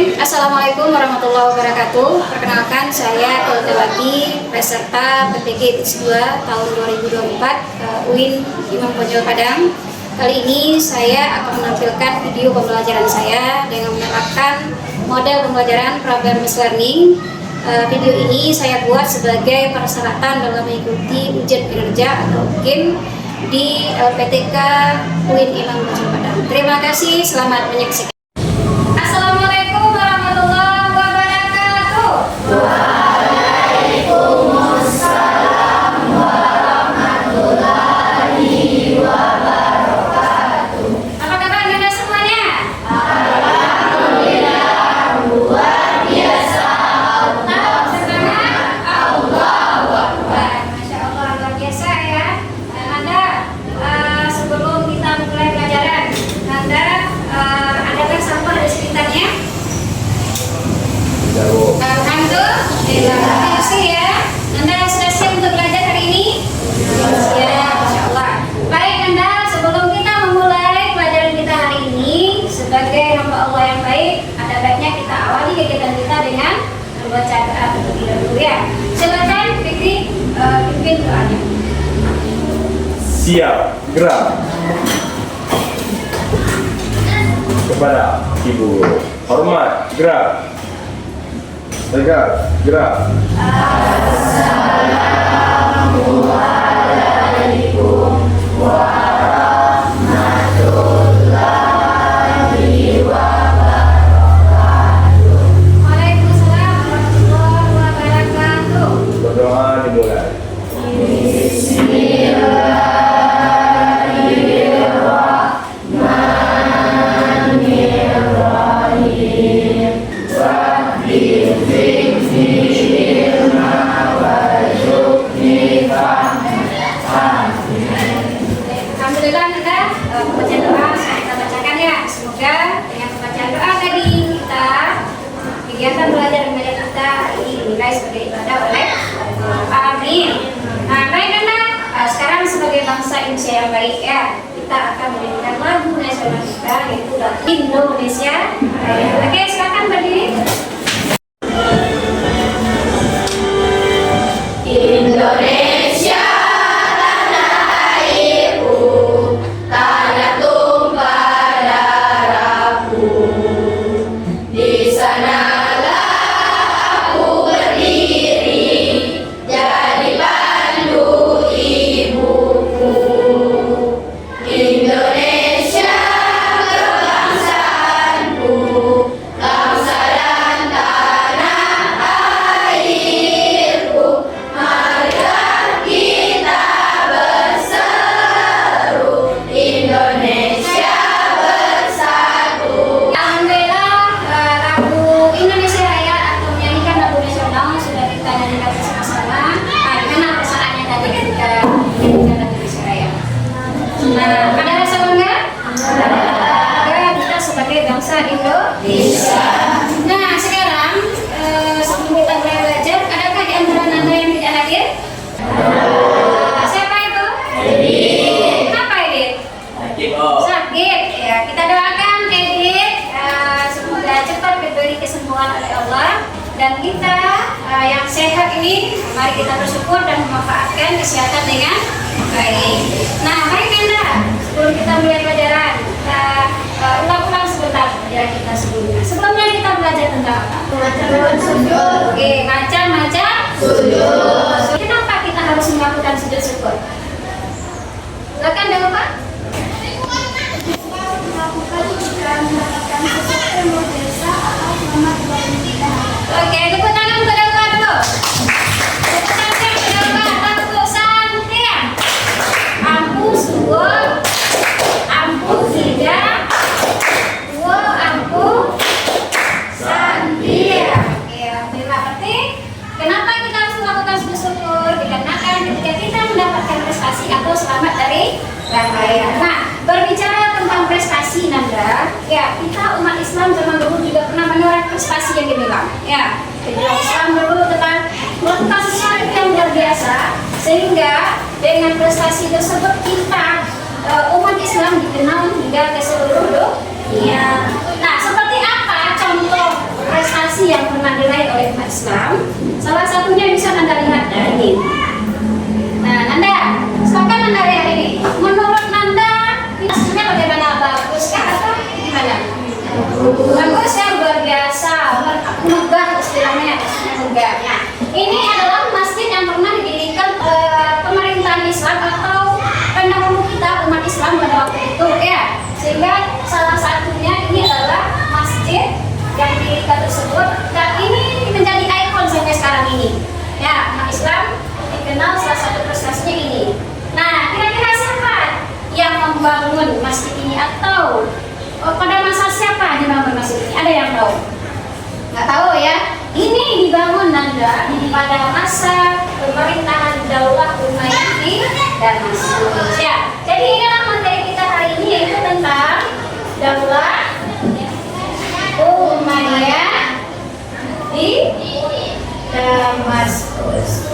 Bismillahirrahmanirrahim. Assalamualaikum warahmatullahi wabarakatuh. Perkenalkan, saya Keutawati, peserta PPG IPS 2 tahun 2024 UIN Imam Bonjol Padang. Kali ini saya akan menampilkan video pembelajaran saya dengan menerapkan model pembelajaran problem based learning. Video ini saya buat sebagai persyaratan dalam mengikuti ujian kinerja atau UKIM di LPTK UIN Imam Bonjol Padang. Terima kasih, selamat menyaksikan. Assalamualaikum warahmatullahi wabarakatuh. Waalaikumsalam warahmatullahi wabarakatuh. Apa kabar Anda semuanya? Alhamdulillah, luar biasa. Allah semangat, Allahu Akbar. Masya Allah, luar biasa ya. Anda sebelum kita mulai pelajaran, Anda adakah sampah di sekitarnya? Alhamdulillah, terima kasih ya. Anda sudah siap untuk belajar hari ini? Siap, Masya Allah. Baik Anda, sebelum kita memulai pelajaran kita hari ini, sebagai hamba Allah yang baik, ada baiknya kita awali kegiatan kita dengan membaca doa terlebih dahulu ya. Silakan Fikri pimpin doanya. Siap, gerak. Kepada Ibu Guru. Hormat, gerak. Tegak, gerak. Assalamualaikum warahmatullahi wabarakatuh. Waalaikumsalam warahmatullahi wabarakatuh. Berdoa dimulai. Alhamdulillah Anda membaca doa sudah kita bacakan ya. Semoga dengan pembacaan doa tadi kita kegiatan belajar dan mengajar kita hari ini dinilai sebagai ibadah oleh Allah. Amin. Nah, baik Anda, sekarang sebagai bangsa Indonesia yang baik ya, kita akan menyanyikan lagu nasional kita yaitu lagu Indonesia. Oke, silakan berdiri. Indonesia tanah airku, tanah tumpah darahku. Di sanalah aku berdiri, jadi pandu ibuku. Indonesia kebangsaanku, bangsa dan tanah airku. Marilah kita berseru, Indonesia bersatu. Alhamdulillah, lagu Indonesia Raya atau menyanyikan lagu nasional sudah kita nyanyikan bersama-sama. Gimana perasaannya tadi ketika menyanyikan lagu Indonesia Raya? Nah, ada rasa bangga? Bangga kita sebagai bangsa Indonesia. Nah, sekarang sebelum kita mulai belajar, adakah di antara Anda yang tidak hadir? Siapa itu? Kenapa Edit? Sakit ya, kita doakan Edit semoga cepat diberi kesembuhan oleh Allah, dan kita yang sehat ini mari kita bersyukur dan memanfaatkan kesehatan dengan baik. Nah, baik Anda, sebelum kita mulai pelajaran, kita ulang-ulang sebentar pelajaran kita sebelumnya. Sebelumnya kita belajar tentang apa? Sujud, Oke, macam-macam sujud. Kenapa kita harus melakukan sujud syukur? Silakan dulu Pak. Oke, tepuk tangan untuk Dewa dulu. Tepuk tangan untuk Dewa, tepuk santian. Ampu suwun, ampu tiga, dua ampu santian. Oke, alhamdulillah. Berarti kenapa kita harus melakukan sujud syukur? Dikarenakan ketika kita mendapatkan prestasi atau selamat dari bahaya. Nah, berbicara tentang prestasi Nanda, ya kita umat Islam zaman dulu juga pernah menoreh prestasi yang gemilang. Ya, jadi Islam dulu telah melakukan sesuatu yang luar biasa, sehingga dengan prestasi tersebut kita umat Islam dikenal hingga ke seluruh dunia. Nah, seperti apa contoh Nggak tahu ya. Ini dibangun Nanda pada masa pemerintahan Daulah Umayyah di Damaskus. Ya. Jadi inilah materi kita hari ini, yaitu tentang Daulah Umayyah di Damaskus.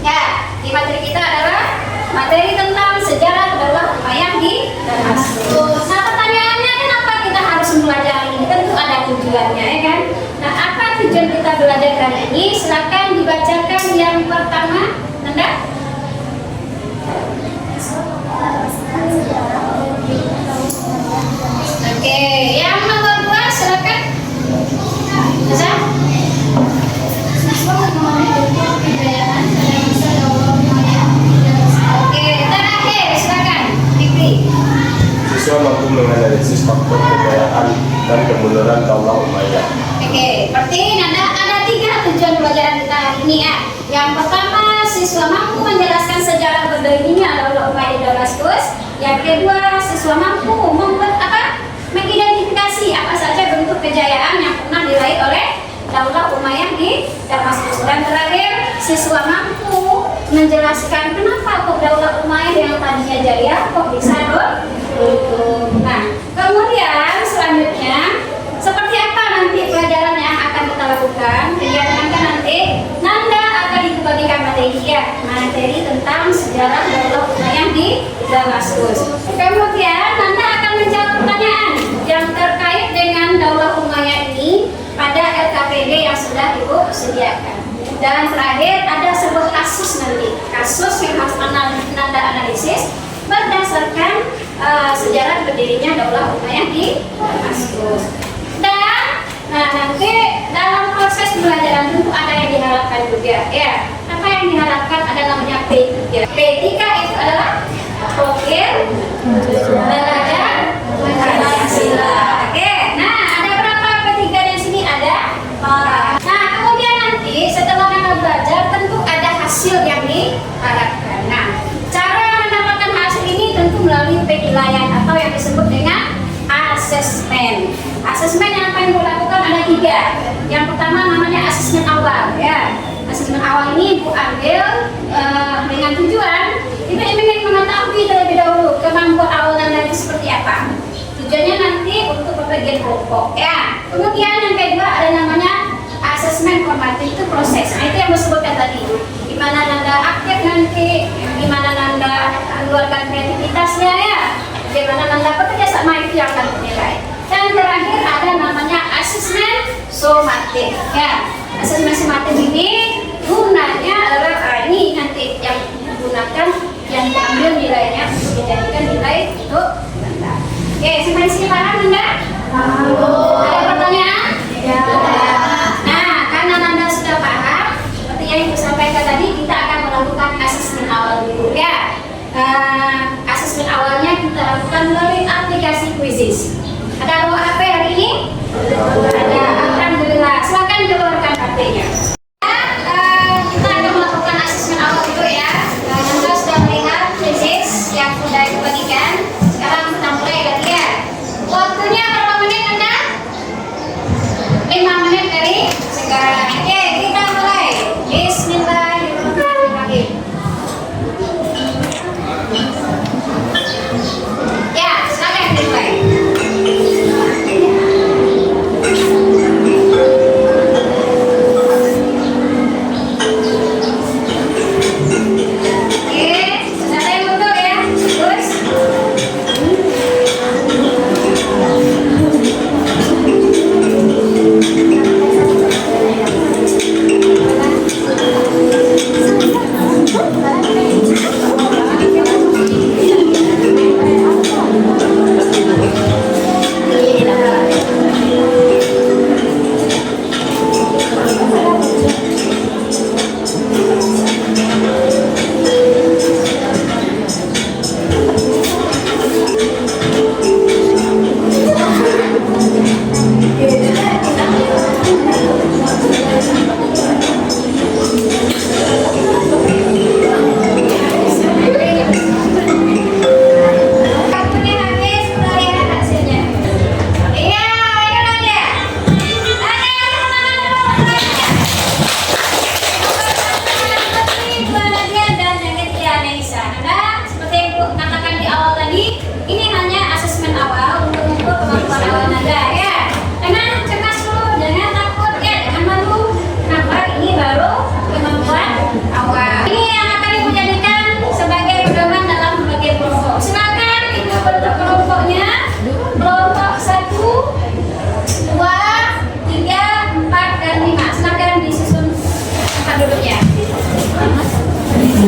Ya, di materi kita adalah materi tentang sejarah Daulah Umayyah di Damaskus. Nah, pertanyaannya kenapa kita harus belajar ini? Tentu ada tujuannya, ya kan? Nah, apa tujuan kita belajar kali ini? Silakan dibacakan yang pertama, Nanda. Oke, yang nomor 2 silakan. Bisa? Oke, terakhir silakan. Fikri. Siswa mampu menganalisis faktor kejayaan dan kemunduran Daulah Umayyah. Oke, berarti ada 3 tujuan pelajaran kita hari ini ya. Yang pertama, siswa mampu menjelaskan sejarah berdirinya Daulah Umayyah di Damaskus. Yang kedua, siswa mampu membuat mengidentifikasi apa saja bentuk kejayaan yang pernah diraih oleh Daulah Umayyah di Damaskus. Dan terakhir, siswa mampu menjelaskan kenapa kok Daulah Umayyah yang tadinya jaya kok bisa runtuh. Nah, kemudian selanjutnya seperti apa nanti pelajaran yang akan kita lakukan? Kegiatan nanti Nanda akan dibagikan materi tentang sejarah Daulah Umayyah di Damaskus. Kemudian Nanda akan menjawab pertanyaan yang terkait dengan Daulah Umayyah ini pada LKPD yang sudah Ibu sediakan. Dan terakhir ada sebuah kasus nanti, kasus yang harus Nanda analisis berdasarkan sejarah berdirinya Daulah Umayyah di Damaskus. Dan nanti dalam proses pembelajaran tentu ada yang diharapkan juga ya. Apa yang diharapkan ada namanya P3. P3 itu adalah profil, belajar, Pancasila. Oke, nah ada berapa P3 di sini? Ada 4. Nah, kemudian nanti setelah Anda belajar tentu ada hasil yang diharapkan. Nah, cara mendapatkan hasil ini tentu melalui penilaian atau yang disebut dengan asesmen. Asesmen yang akan dilakukan ada 3. Yang pertama namanya asesmen awal ya. Asesmen awal ini Ibu ambil dengan tujuan Ibu ingin mengetahui terlebih dahulu kemampuan awal Anda itu seperti apa. Tujuannya nanti untuk pembagian kelompok ya. Kemudian yang kedua ada namanya asesmen formatif, itu proses. Nah, itu yang disebutkan tadi. Di mana Nanda aktif nanti, di mana Nanda keluarkan kreativitasnya ya. Bagaimana Nanda bekerja sama itu yang akan dinilai. Dan terakhir ada namanya asesmen somatik ya. Asesmen somatik ini gunanya adalah ini nanti yang digunakan, yang diambil nilainya untuk dijadikan nilai untuk Nanda. Oke, sampai di sini paham Nanda? Ada pertanyaan? Ya. Nah, karena Nanda sudah paham, seperti yang Ibu sampaikan tadi, kita akan melakukan asesmen awal dulu ya. Asesmen awalnya kita lakukan melalui aplikasi Quizizz. Ada bawa HP hari ini? Ada, alhamdulillah. Silakan keluarkan HP-nya. Kita akan melakukan asesmen awal dulu ya. Nanda sudah melihat Quizizz yang sudah dibagikan. Sekarang kita mulai lagi ya. Waktunya berapa menit Nanda? 5 menit dari sekarang. Oke, kita mulai. Bismillahirrahmanirrahim. Ya, silakan dimulai.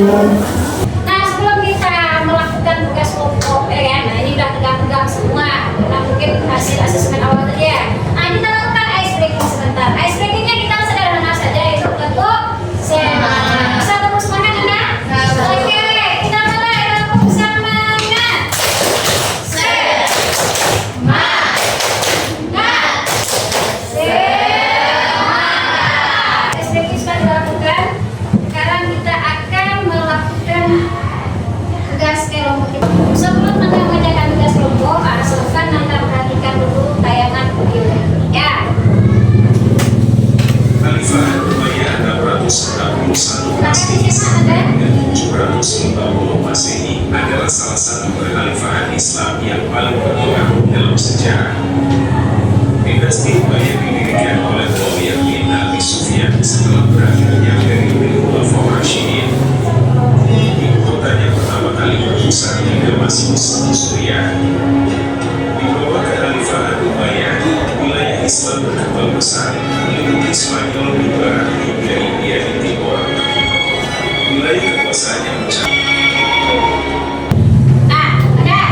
Nah, sebelum kita melakukan tugas kelompok, ya kan? Nah, ini udah tegak-tegak semua. Nah, mungkin hasil asesmen awal tadi ya. Nah, kita lakukan ice breaking sebentar. Ice breakingnya kita sederhana saja, yaitu bentuk semangat. Bisa tepuk semangat, Anda? Oke, kita mulai tepuk semangat. Semangat. Semangat. Ice breaking sudah dilakukan. Sekarang kita akan melakukan tugas kelompok kita. Sebelum Anda mengerjakan tugas kelompok, silahkan Anda perhatikan dulu tayangan video ya. Khalifah Umayyah 641 dan 750 Masehi adalah salah satu kekhalifahan Islam yang paling berpengaruh dalam sejarah. Dinasti Umayyah didirikan oleh Muawiyah bin Abi Sufyan setelah berakhirnya periode Khulafaur Rasyidin. Ibu kotanya pertama kali berpusat di Damaskus, Suriah. Di bawah kekhalifahan Umayyah, wilayah Islam berkembang pesat, meliputi Spanyol di barat hingga India di timur. Wilayah kekuasaannya mencapai Nah, udah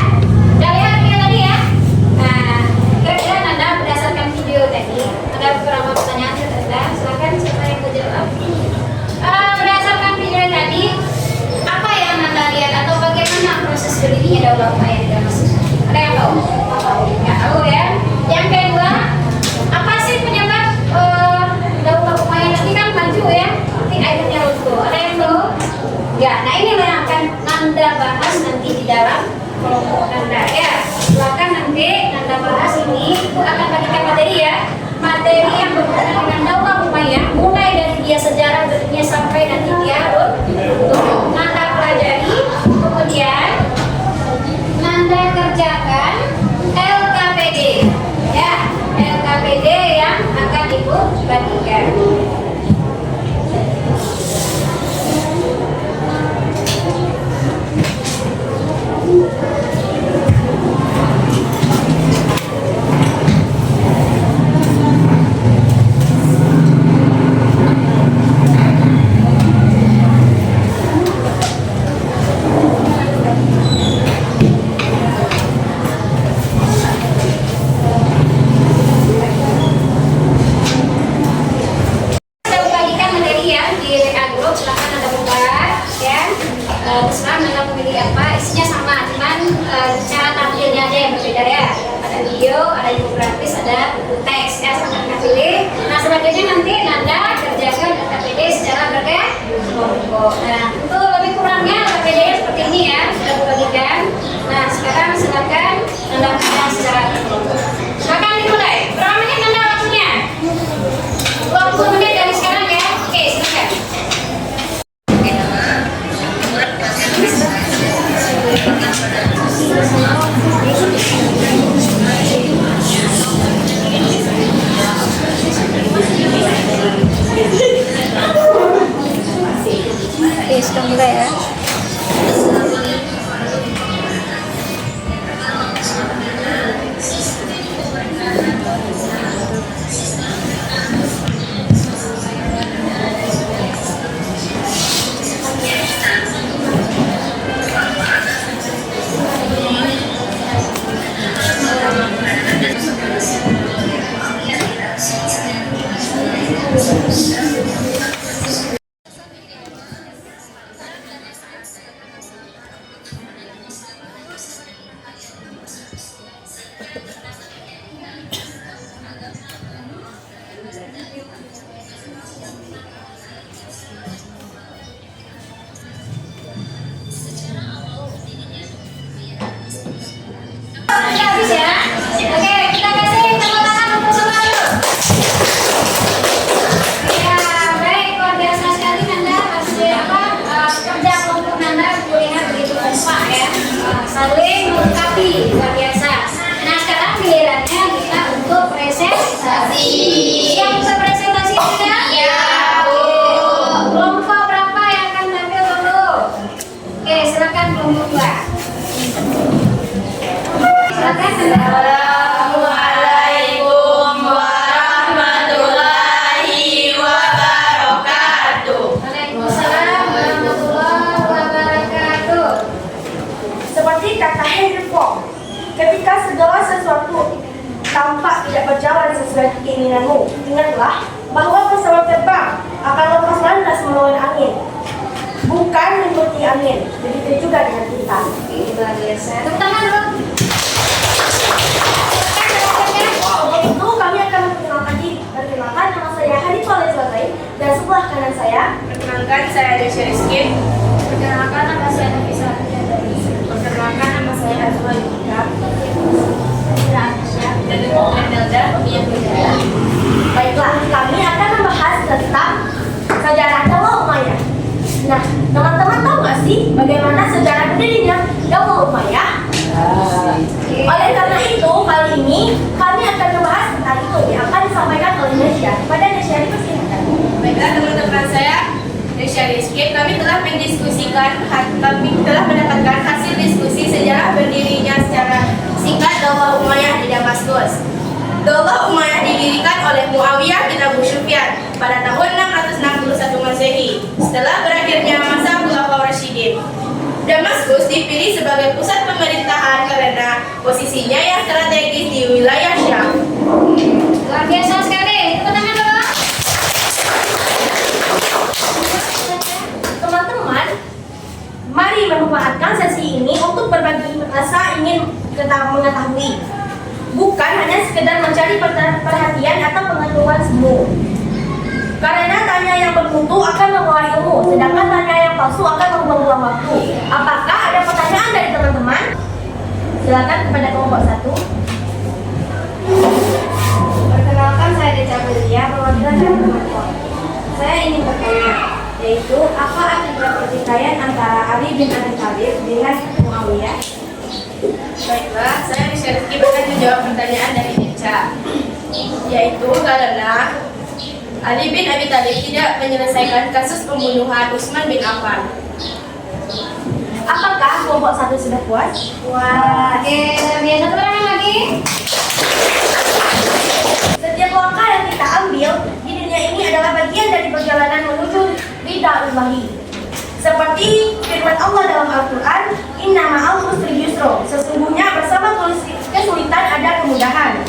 lihat video tadi ya. Nah, kira-kira Anda berdasarkan video tadi, ada beberapa pertanyaan dari Anda. Silakan siapa yang mau jawab. Berdasarkan video tadi, apa yang Anda lihat atau bagaimana proses berdirinya Daulah Umayyah di Damaskus? Ada yang tahu? Nggak tahu ya. Yang kedua, apa sih penyebab Daulah Umayyah nanti kan maju ya, tapi akhirnya runtuh? Ada yang tahu? Ya, nah ini yang akan Anda bahas nanti di dalam kelompok Anda ya. Silakan nanti Anda bahas ini, itu akan bagikan materi ya. Materi yang berhubungan dengan Daulah Umayyah, mulai dari dia sejarah berdirinya sampai nanti dia runtuh. Anda pelajari, kemudian Anda kerjakan LKPD ya, LKPD yang akan Ibu bagikan. Saya bagikan materi ya di WA Group, silahkan Anda buka ya. Terserah Anda memilih apa, isinya sama, cuman cara tampilnya aja yang berbeda ya. Ada video, ada infografis, ada teks ya, silahkan Anda pilih. Nah, selanjutnya nanti Anda kerjakan LKPD secara berkelompok. Nah, untuk lebih kurangnya LKPD seperti ini ya, sudah dibagikan. Nah, sekarang silakan Anda kerjakan secara berkelompok. Silakan dimulai. Berapa menit Anda waktunya? 20 menit dari sekarang ya. Oke, silakan. Oke, sudah mulai ya. Habis ya. Oke, kita kasih tepuk tangan untuk semua dulu. Ya. keinginanmu. Ingatlah bahwa pesawat terbang akan lepas landas melawan angin, bukan mengikuti angin. Begitu juga dengan kita. Luar biasa. Tepuk tangan dulu. Itu kami akan memperkenalkan diri. Perkenalkan, nama saya Hadid Soleh Zulatai, dan sebelah kanan saya. Perkenalkan, saya Desya Rizky. Perkenalkan, nama saya Nafisa. Perkenalkan, nama saya Azwa Yudha. Dan Nelda, Pemiyak Negara. Baiklah, kami akan membahas tentang sejarah Daula Umayyah. Nah, teman-teman tahu nggak sih bagaimana sejarah berdirinya Daula Umayyah? Oleh karena itu, kali ini kami akan membahas tentang itu yang akan disampaikan oleh Desya. Pada Desya dipersilakan. Baiklah teman-teman saya, Desya Rizky, kami telah mendapatkan hasil diskusi sejarah berdirinya secara singkat Daula Umayyah di Damaskus. Daula Umayyah didirikan oleh Muawiyah bin Abu Sufyan pada tahun 661 Masehi setelah berakhirnya masa Khulafaur Rasyidin. Damaskus dipilih sebagai pusat pemerintahan karena posisinya yang strategis di wilayah Syam. luar biasa sekali. Tepuk tangan dulu. Teman-teman, mari memanfaatkan sesi ini untuk berbagi rasa ingin mengetahui, bukan hanya sekedar mencari perhatian atau pengetahuan semu. Karena tanya yang bermutu akan membawa ilmu, sedangkan tanya yang palsu akan membuang-buang waktu. Apakah ada pertanyaan dari teman-teman? Silakan kepada kelompok 1. Perkenalkan, saya Deca Belia, perwakilan dari kelompok. Saya ingin bertanya, yaitu apa akibat pertikaian antara Ali bin Abi Thalib dengan Muawiyah? Baiklah, saya Desya Rizky akan menjawab pertanyaan dari Deca, yaitu karena Ali bin Abi Thalib tidak menyelesaikan kasus pembunuhan Utsman bin Affan. Apakah kelompok 1 sudah puas? Wah, oke, luar biasa. Tepuk tangan lagi. Setiap langkah yang kita ambil di dunia ini adalah bagian dari perjalanan menuju ridha Ilahi. Seperti firman Allah dalam Al-Quran, Inna ma'al usri yusra. Sesungguhnya bersama kesulitan ada kemudahan.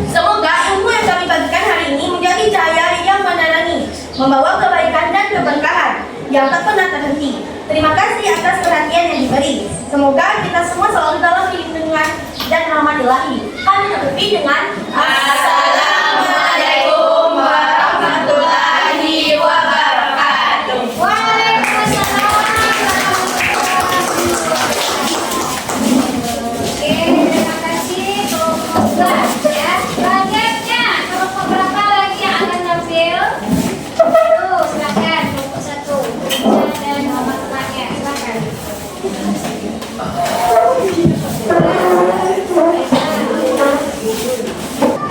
Semoga ilmu yang kami bagikan hari ini menjadi cahaya yang menerangi, membawa kebaikan dan keberkahan yang tak pernah terhenti. Terima kasih atas perhatian yang diberi. Semoga kita semua selalu dalam lindungan dan rahmat Ilahi. Kami tutupi dengan Assalamualaikum warahmatullahi wabarakatuh. Oke, terima kasih kelompok 2 ya. Selanjutnya kelompok berapa lagi yang akan tampil? Silakan kelompok 1. Dan nama-namanya, silakan.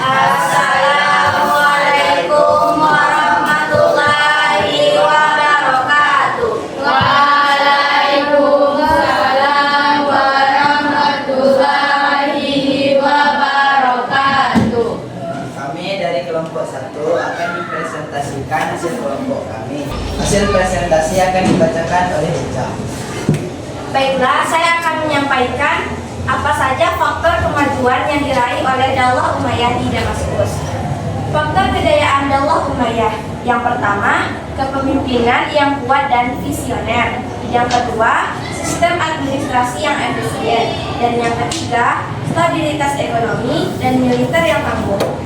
Assalamualaikum warahmatullahi wabarakatuh. Waalaikumsalam warahmatullahi wabarakatuh. Kami dari kelompok 1 akan dipresentasikan hasil kelompok kami. Hasil presentasi akan dibacakan oleh Deca. Baiklah, saya akan menyampaikan apa saja faktor kemajuan yang diraih oleh Daula Umayyah di Damaskus. Faktor kejayaan Daula Umayyah. Yang pertama, kepemimpinan yang kuat dan visioner. Yang kedua, sistem administrasi yang efisien. Dan yang ketiga, stabilitas ekonomi dan militer yang tangguh.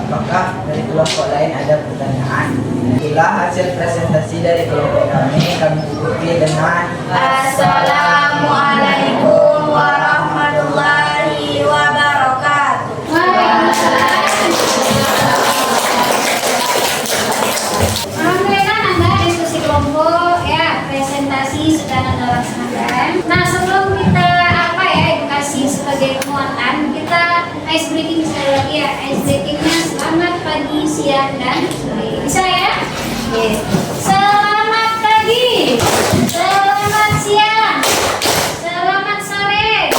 Apakah dari kelompok lain ada pertanyaan? Itulah hasil presentasi dari kelompok kami tutupi dengan Assalamualaikum warahmatullahi wabarakatuh. Alhamdulillah Anda diskusi kelompok ya, presentasi sudah Anda laksanakan. Nah, sebelum kita edukasi sebagai penguatan, kita ice breaking sekali lagi ya. Ice breakingnya selamat pagi, siang, dan sore. Bisa ya? Yes. Selamat pagi, selamat siang, selamat sore,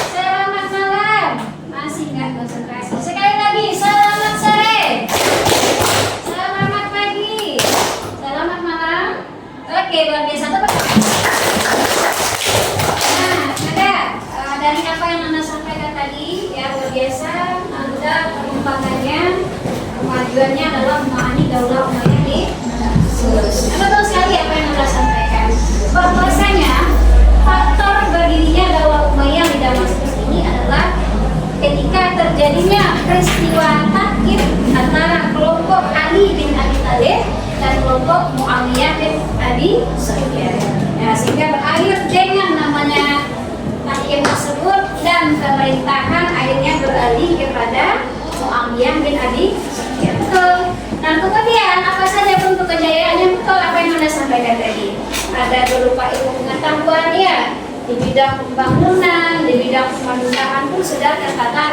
selamat malam. Masih nggak konsentrasi? Sekali lagi, selamat sore, selamat pagi, selamat malam. Oke, luar biasa. Nah, ada dari apa yang Anda sampaikan tadi ya, luar biasa. Anda tujuannya adalah memahami daulah Umayyah di Damaskus. Betul sekali apa yang Anda sampaikan. Bahwasanya faktor berdirinya daulah Umayyah di Damaskus ini adalah ketika terjadinya peristiwa takkif antara kelompok Ali bin Abi Thalib dan kelompok Muawiyah bin Abi Sufyan. Ya, sehingga berakhir dengan namanya takkif tersebut dan pemerintahan akhirnya beralih kepada Muawiyah bin Abi Sufyan. Nah, kemudian apa saja bentuk kejayaannya? Betul apa yang Anda sampaikan tadi. Ada berupa ilmu pengetahuan ya, di bidang pembangunan, di bidang pemerintahan pun sudah tertata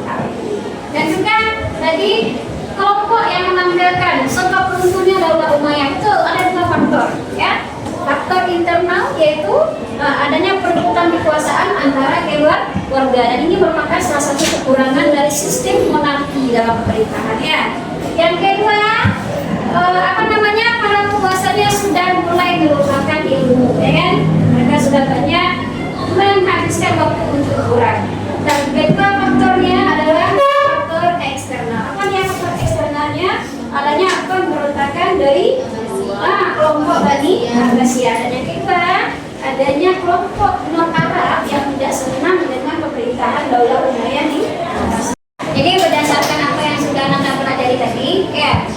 rapi. Dan juga tadi kelompok yang menampilkan sebab runtuhnya daulah Umayyah itu ada dua faktor ya. Faktor internal yaitu adanya perebutan kekuasaan antara keluarga, dan ini merupakan salah satu kekurangan dari sistem monarki dalam pemerintahan ya. Yang kedua para penguasanya sudah mulai melupakan ilmu ya kan, mereka sudah banyak menghabiskan waktu untuk kurang. Dan kedua faktornya adalah faktor eksternal. Apa yang faktor eksternalnya? Adanya pemberontakan dari kelompok Bani Abbasiyah. Dan yang kedua, adanya kelompok non Arab yang tidak senang dengan pemerintahan daulah Umayyah di Damaskus. Jadi berdasarkan apa yang sudah Anda pelajari tadi, ya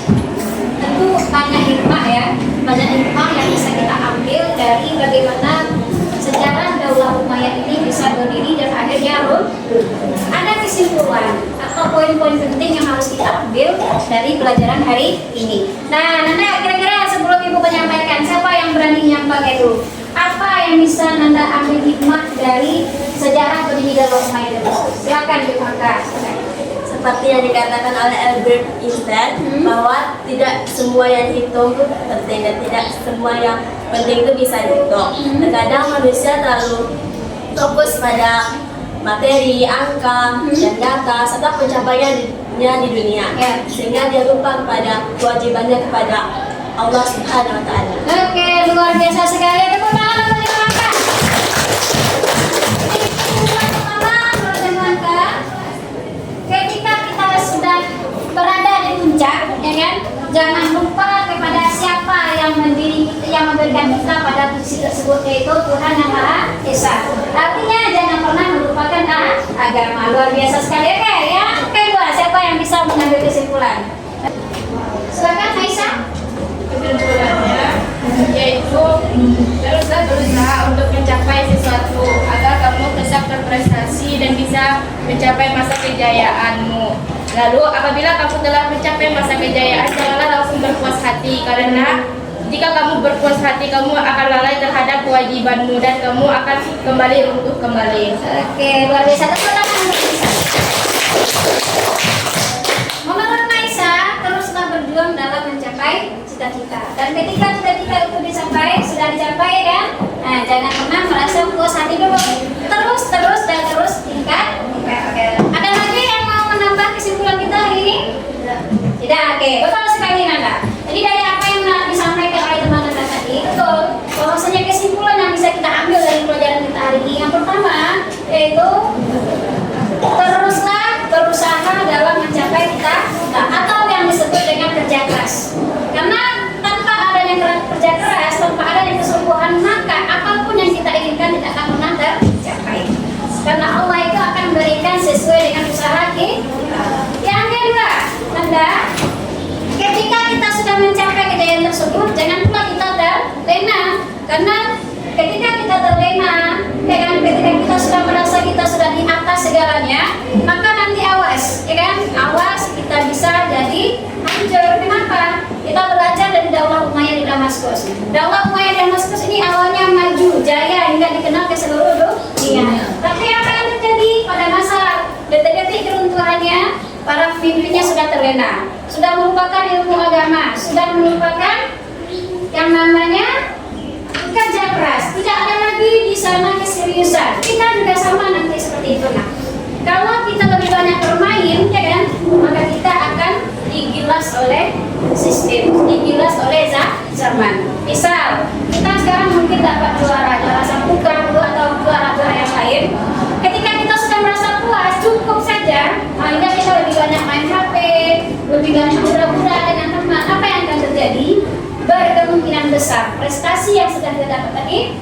tentu banyak hikmah ya, banyak hikmah yang bisa kita ambil dari bagaimana sejarah daulah Umayyah ini bisa berdiri dan akhirnya runtuh. Ada kesimpulan atau poin-poin penting yang harus kita ambil dari pelajaran hari ini. Nah, Nanda kira-kira sebelum Ibu menyampaikan, siapa yang berani nyampaikan itu? Apa yang bisa Nanda ambil hikmah dari sejarah berdiri daulah Umayyah? Silakan Ibu Maka. Seperti yang dikatakan oleh Albert Einstein, bahwa tidak semua yang dihitung itu penting dan tidak semua yang penting itu bisa dihitung. Terkadang manusia terlalu fokus pada materi, angka, dan data serta pencapaiannya di dunia, sehingga dia lupa kepada kewajibannya kepada Allah Subhanahu wa Ta'ala. Oke, luar biasa sekali. Tepuk tangan untuk Ibu Maka. Ketika kita sudah berada di puncak, ya kan, jangan lupa kepada siapa yang memberikan kita pada posisi tersebut, yaitu Tuhan Yang Maha Esa. Artinya jangan pernah melupakan agama. Luar biasa sekali. Oke, yang kedua, siapa yang bisa mengambil kesimpulan? Silakan Aisyah. Kesimpulannya yaitu teruslah berusaha untuk mencapai sesuatu agar kamu tetap berprestasi dan bisa mencapai masa kejayaanmu. Lalu apabila kamu telah mencapai masa kejayaan, janganlah langsung berpuas hati, karena jika kamu berpuas hati, kamu akan lalai terhadap kewajibanmu dan kamu akan kembali runtuh kembali. Oke, luar biasa. Tepuk tangan untuk Aisyah. Menurut Aisyah, teruslah berjuang dalam mencapai cita-cita. Dan ketika cita-cita itu sudah dicapai kan, nah, jangan pernah merasa puas hati dulu. Terus tingkat. Oke. Ada lagi yang mau menambah kesimpulan kita hari ini? Tidak. Oke, betul sekali Nanda. Jadi dari apa yang disampaikan oleh teman-teman tadi, betul bahwasanya kesimpulan yang bisa kita ambil dari pelajaran kita hari ini, yang pertama yaitu teruslah berusaha dalam mencapai cita-cita atau yang disebut dengan kerja keras. Karena tanpa adanya kerja keras, tanpa adanya kesungguhan, maka apapun yang kita inginkan tidak akan pernah tercapai. Karena Allah itu akan memberikan sesuai dengan usaha kita. Yang kedua, Nanda, ketika kita sudah mencapai kejayaan tersebut, jangan pula kita terlena. Karena ketika kita terlena, ketika kita sudah merasa kita sudah di atas segalanya, maka nanti awas, awas kita bisa jadi hancur. Kenapa? Kita belajar dari daulah Umayyah di Damaskus. Daulah Umayyah di Damaskus ini awalnya maju, jaya hingga dikenal ke seluruh dunia. Tapi apa yang terjadi pada masa detik-detik keruntuhannya? Para pemimpinnya sudah terlena, sudah melupakan ilmu agama, sudah melupakan yang namanya kerja keras. Tidak ada lagi di sana keseriusan. Kita juga sama nanti seperti itu. Nah, kalau kita lebih banyak bermain, maka kita akan digilas oleh sistem, digilas oleh zaman. Misal, kita sekarang mungkin dapat juara Saputra atau juara yang lain. Ketika kita sudah merasa puas, cukup saja. Hingga kita lebih banyak main HP, lebih banyak besar. Prestasi yang sudah kita dapat tadi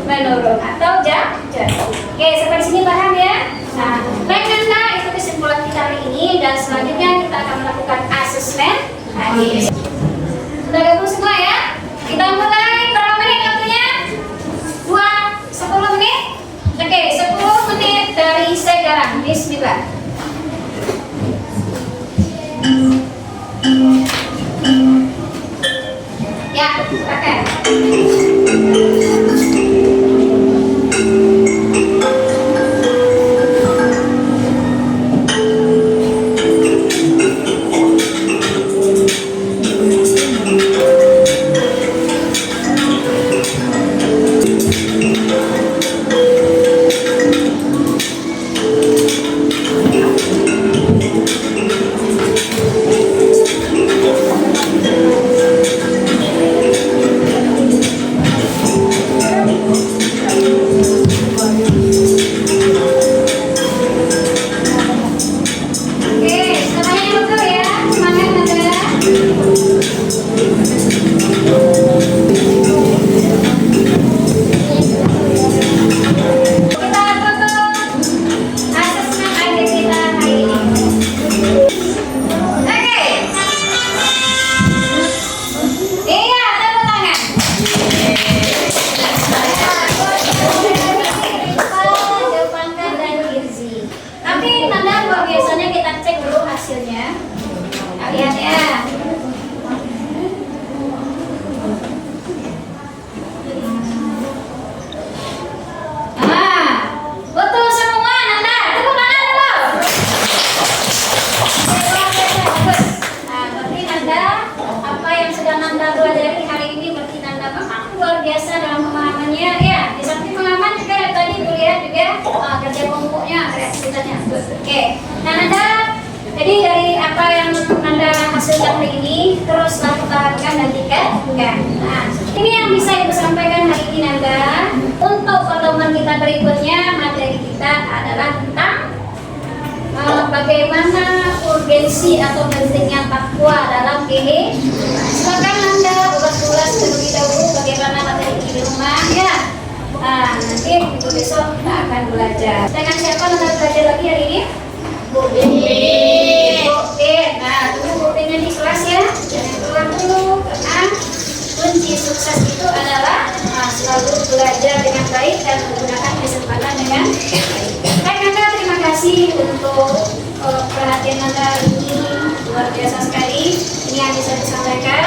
menurun atau jatuh. Oke, sampai di sini paham ya? Nah, baik Nanda, itu kesimpulan kita hari ini dan selanjutnya kita akan melakukan asesmen HDS. Sudah gabung semua ya? Kita mulai berapa menit waktunya? 10 menit? Oke, 10 menit dari sekarang. Bismillah. Ya, silakan. Oke, nah Nanda, jadi dari apa yang Nanda hasilkan hari ini, teruslah pertahankan dan tingkatkan. Nah, ini yang bisa Ibu sampaikan hari ini Nanda. Untuk pertemuan kita berikutnya, materi kita adalah tentang bagaimana urgensi atau pentingnya takwa dalam kehidupan. Silakan Nanda ulas-ulas terlebih dahulu bagaimana materi ini di rumah ya. Nah, nanti Ibu besok kita akan belajar. Dengan siapa Nanda belajar lagi hari ini? Bu Bin. Nah, tunggu Bu Binnya di kelas ya. Jangan keluar dulu karena kunci sukses itu adalah selalu belajar dengan baik dan menggunakan kesempatan dengan baik. Baik Nanda, terima kasih untuk perhatian Nanda ini luar biasa sekali. Ini yang bisa disampaikan.